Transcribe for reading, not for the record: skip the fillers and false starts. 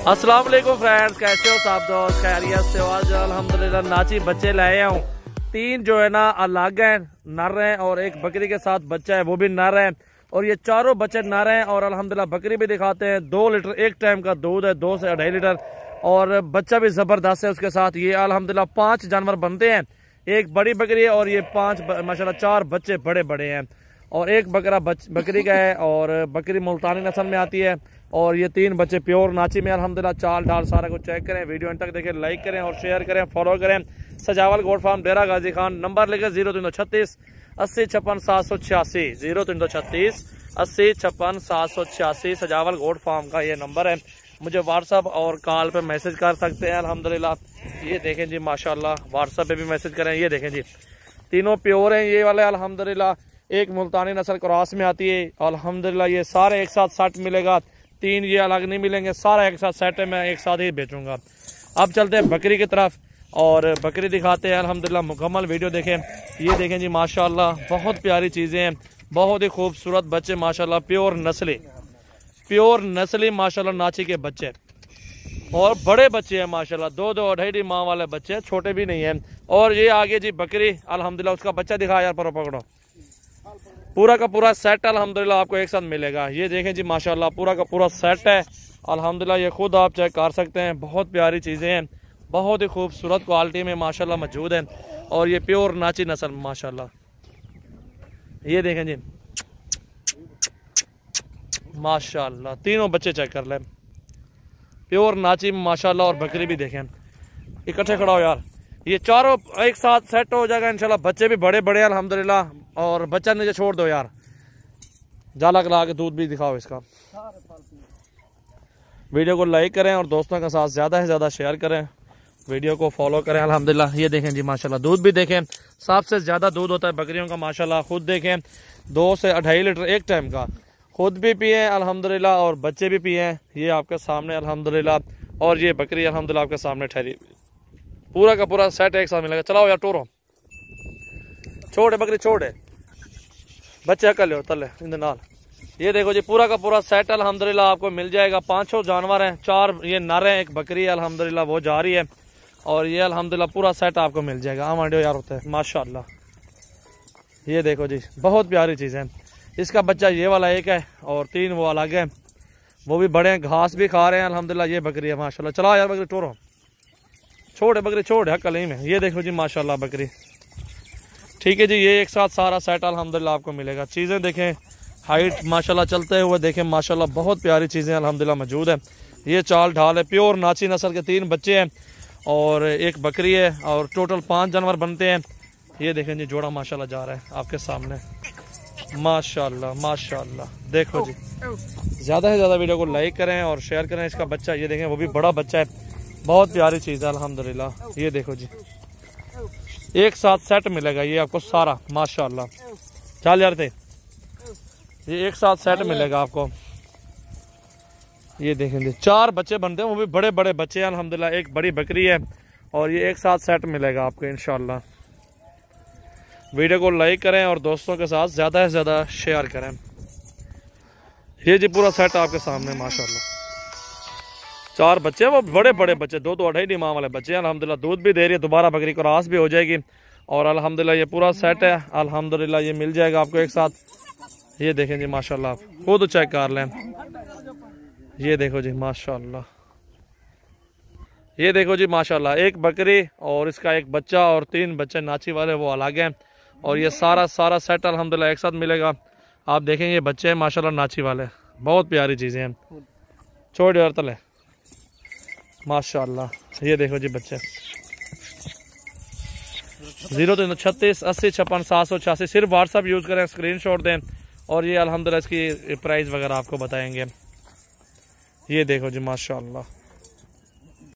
अस्सलाम वालेकुम फ्रेंड्स, कैसे हो सब दोस्त? खैरियत से हो? आज अल्हम्दुलिल्लाह नाची बच्चे लाए हूँ। 3 जो है ना अलग हैं, नर हैं, और एक बकरी के साथ बच्चा है वो भी नर है। और ये चारों बच्चे नर हैं और अल्हम्दुलिल्लाह बकरी भी दिखाते हैं। 2 लीटर एक टाइम का दूध है, 2 से 2.5 लीटर, और बच्चा भी जबरदस्त है उसके साथ। ये अल्हम्दुलिल्लाह 5 जानवर बनते हैं, एक बड़ी बकरी है और ये 5 माशाल्लाह 4 बच्चे बड़े बड़े हैं। और एक बकरा बकरी का है और बकरी मुल्तानी नस्ल में आती है। और ये 3 बच्चे प्योर नाची में अल्हम्दुलिल्लाह। चाल डाल सारा कुछ चेक करें, वीडियो अंत तक देखें, लाइक करें और शेयर करें, फॉलो करें। सजावल गोट फार्म, डेरा गाजी खान। नंबर लिखे 0336 80 56 786, 0336 80 56 786। सजावल गोट फार्म का ये नंबर है। मुझे व्हाट्सअप और कॉल पे मैसेज कर सकते हैं अल्हम्दुलिल्लाह। ये देखें जी माशाल्लाह, व्हाट्सअप पे भी मैसेज करें। ये देखें जी, तीनों प्योर हैं ये वाले अल्हम्दुलिल्लाह। एक मुल्तानी नस्ल क्रॉस में आती है अल्हम्दुलिल्लाह। ये सारे एक साथ सेट मिलेगा, 3 ये अलग नहीं मिलेंगे, सारा एक साथ सेट है, मैं एक साथ ही बेचूंगा। अब चलते हैं बकरी की तरफ और बकरी दिखाते हैं अल्हम्दुलिल्लाह। मुकम्मल वीडियो देखें। ये देखें जी माशाल्लाह, बहुत प्यारी चीज़ें हैं, बहुत ही खूबसूरत बच्चे माशाल्लाह। प्योर नस्ली माशाल्लाह नाची के बच्चे, और बड़े बच्चे हैं माशाल्लाह। 2-2 2.5 माह वाले बच्चे, छोटे भी नहीं हैं। और ये आगे जी बकरी अल्हम्दुलिल्लाह, उसका बच्चा दिखा यार, पकड़ो। पूरा का पूरा सेट अल्हम्दुलिल्लाह आपको एक साथ मिलेगा। ये देखें जी माशाल्लाह, पूरा का पूरा सेट है अल्हम्दुलिल्लाह। ये खुद आप चेक कर सकते हैं, बहुत प्यारी चीज़ें हैं, बहुत ही खूबसूरत क्वालिटी में माशाल्लाह मौजूद हैं। और ये प्योर नाची नस्ल माशाल्लाह। ये देखें जी माशाल्लाह, तीनों बच्चे चेक कर लें, प्योर नाची माशाल्लाह। और बकरी भी देखें, इकट्ठे खड़ा हो यार। ये चारों एक साथ सेट हो जाएगा इंशाल्लाह। बच्चे भी बड़े बड़े अल्हम्दुलिल्लाह। और बच्चा नीचे छोड़ दो यार, जाला कला के दूध भी दिखाओ इसका। वीडियो को लाइक करें और दोस्तों के साथ ज़्यादा से ज़्यादा शेयर करें, वीडियो को फॉलो करें अल्हम्दुलिल्लाह। ये देखें जी माशाल्लाह, दूध भी देखें, सबसे ज़्यादा दूध होता है बकरियों का माशाल्लाह। खुद देखें, 2 से 2.5 लीटर एक टाइम का, खुद भी पिए अल्हम्दुलिल्लाह और बच्चे भी पिए। ये आपके सामने अल्हम्दुलिल्लाह। और ये बकरी अल्हम्दुलिल्लाह आपके सामने ठहरी, पूरा का पूरा सेट एक साथ मिलेगा। चलाओ यार टोरो, छोड़े बकरी छोड़े, बच्चे कर लो तले इन नाल। ये देखो जी, पूरा का पूरा सेट अल्हम्दुलिल्लाह आपको मिल जाएगा। 5 जानवर हैं, 4 ये नर हैं, एक बकरी है अल्हम्दुलिल्लाह, वो जा रही है। और ये अल्हम्दुलिल्लाह पूरा सेट आपको मिल जाएगा। आमाडियो यार होता है माशाल्लाह। ये देखो जी, बहुत प्यारी चीज़ है। इसका बच्चा ये वाला एक है और 3 वो अलग है, वो भी बड़े हैं, घास भी खा रहे हैं अल्हम्दुलिल्लाह। ये बकरी है माशाल्लाह। चला यार बकरी टोरो, छोड़े बकरी छोड़ है कल में। ये देखो जी माशाल्लाह बकरी, ठीक है जी। ये एक साथ सारा सेट अल्हम्दुलिल्लाह आपको मिलेगा। चीज़ें देखें, हाइट माशाल्लाह चलते हुए देखें माशाल्लाह, बहुत प्यारी चीज़ें अल्हम्दुलिल्लाह मौजूद है। ये चाल ढाल है, प्योर नाची नस्ल के 3 बच्चे हैं और एक बकरी है, और टोटल 5 जानवर बनते हैं। ये देखें जी, जोड़ा माशाल्लाह जा रहा है आपके सामने माशाल्लाह माशाल्लाह। देखो जी, ज़्यादा से ज़्यादा वीडियो को लाइक करें और शेयर करें। इसका बच्चा ये देखें, वो भी बड़ा बच्चा है, बहुत प्यारी चीज़ है अल्हम्दुलिल्लाह। ये देखो जी, एक साथ सेट मिलेगा ये आपको सारा माशाल्लाह। चल यार थे, ये एक साथ सेट मिलेगा आपको। ये देखेंगे 4 बच्चे बनते हैं, वो भी बड़े बड़े बच्चे हैं अल्हम्दुलिल्लाह। एक बड़ी बकरी है और ये एक साथ सेट मिलेगा आपको इंशाल्लाह। वीडियो को लाइक करें और दोस्तों के साथ ज़्यादा से ज़्यादा शेयर करें। ये जी पूरा सेट आपके सामने माशाल्लाह। 4 बच्चे, वो बड़े बड़े बच्चे, 2-2 2.5 माह वाले बच्चे अल्हम्दुलिल्लाह। दूध भी दे रही है, दोबारा बकरी क्रॉस भी हो जाएगी। और अल्हम्दुलिल्लाह ये पूरा सेट है अल्हम्दुलिल्लाह, ये मिल जाएगा आपको एक साथ। ये देखें जी माशाल्लाह, आप खुद चेक कर लें। ये देखो जी माशाल्लाह, ये देखो जी माशाल्लाह, एक बकरी और इसका एक बच्चा, और 3 बच्चे नाची वाले वो अलग हैं। और ये सारा सेट अल्हम्दुलिल्लाह एक साथ मिलेगा। आप देखें, ये बच्चे हैं माशाल्लाह नाची वाले, बहुत प्यारी चीज़ें हैं। छोड़ यार तले माशाल्लाह। ये देखो जी बच्चे, 0336 80 56 786। सिर्फ व्हाट्सअप यूज़ करें, स्क्रीनशॉट दें और ये अल्हम्दुलिल्लाह इसकी प्राइस वगैरह आपको बताएंगे। ये देखो जी माशाल्लाह।